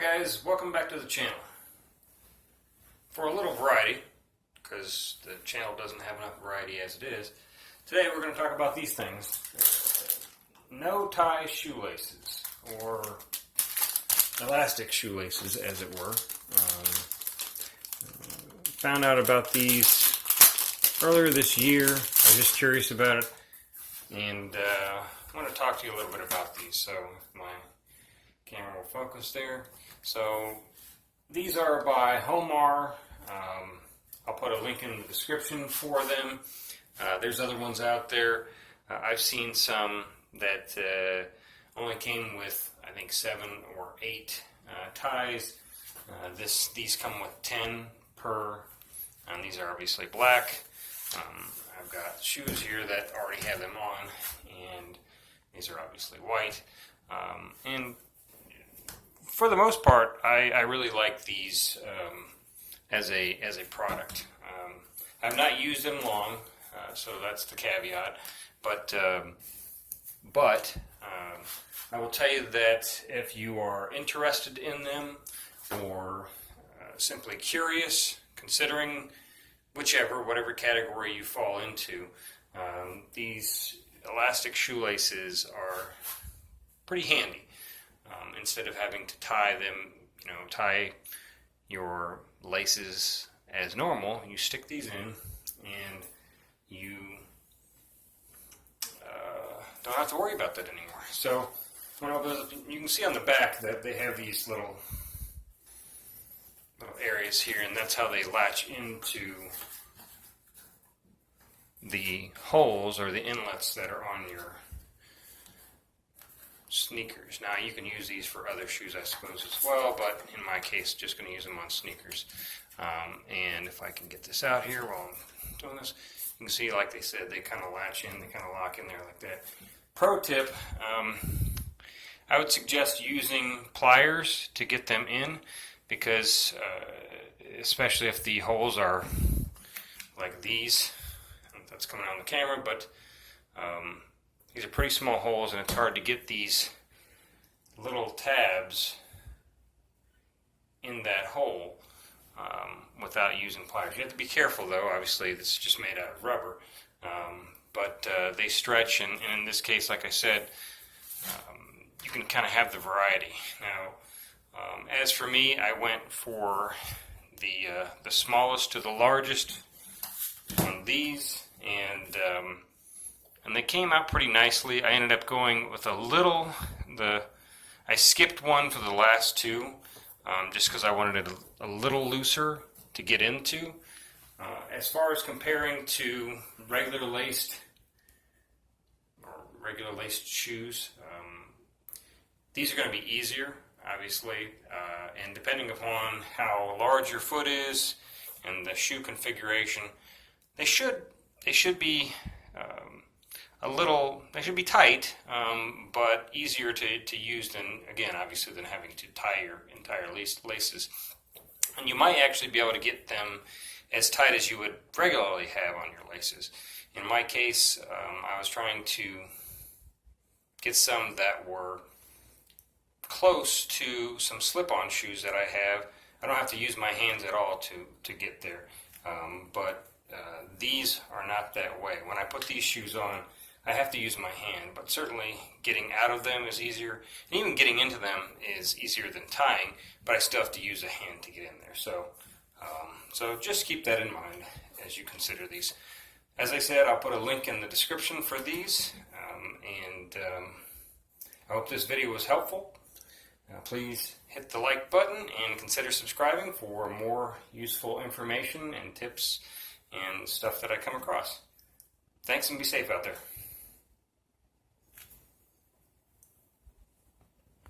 Hi guys, welcome back to the channel. For a little variety, because the channel doesn't have enough variety as it is, today we're going to talk about these things. No tie shoelaces, or elastic shoelaces as it were. Found out about these earlier this year. I was just curious about it, and I want to talk to you a little bit about these. So if my camera will focus there. So these are by Homar. I'll put a link in the description for them. There's other ones out there. I've seen some that only came with, I think, 7 or 8 ties. These come with 10 per, and these are obviously black. I've got shoes here that already have them on, and these are obviously white. And for the most part, I really like these as a product. I've not used them long, so that's the caveat. But I will tell you that if you are interested in them, or simply curious, considering whatever category you fall into, these elastic shoelaces are pretty handy. Instead of having to tie them, tie your laces as normal, you stick these in and you don't have to worry about that anymore. So you can see on the back that they have these little areas here, and that's how they latch into the holes or the inlets that are on your sneakers. Now you can use these for other shoes, I suppose, as well, but in my case, just going to use them on sneakers. And if I can get this out here while I'm doing this, you can see, like they said, they kind of latch in, they kind of lock in there like that. Pro tip, I would suggest using pliers to get them in, because especially if the holes are like these, that's coming on the camera, but these are pretty small holes, and it's hard to get these little tabs in that hole without using pliers. You have to be careful, though. Obviously, this is just made out of rubber, but they stretch, and in this case, like I said, you can kind of have the variety. Now, as for me, I went for the smallest to the largest on these, and they came out pretty nicely. I ended up going with I skipped one for the last two, just because I wanted it a little looser to get into. As far as comparing to regular laced shoes, these are going to be easier, obviously, and depending upon how large your foot is and the shoe configuration, they should be they should be tight, but easier to use than having to tie your entire laces. And you might actually be able to get them as tight as you would regularly have on your laces. In my case, I was trying to get some that were close to some slip-on shoes that I have. I don't have to use my hands at all to get there, but these are not that way. When I put these shoes on, I have to use my hand, but certainly getting out of them is easier, and even getting into them is easier than tying, but I still have to use a hand to get in there. So just keep that in mind as you consider these. As I said, I'll put a link in the description for these, and I hope this video was helpful. Please hit the like button and consider subscribing for more useful information and tips and stuff that I come across. Thanks, and be safe out there.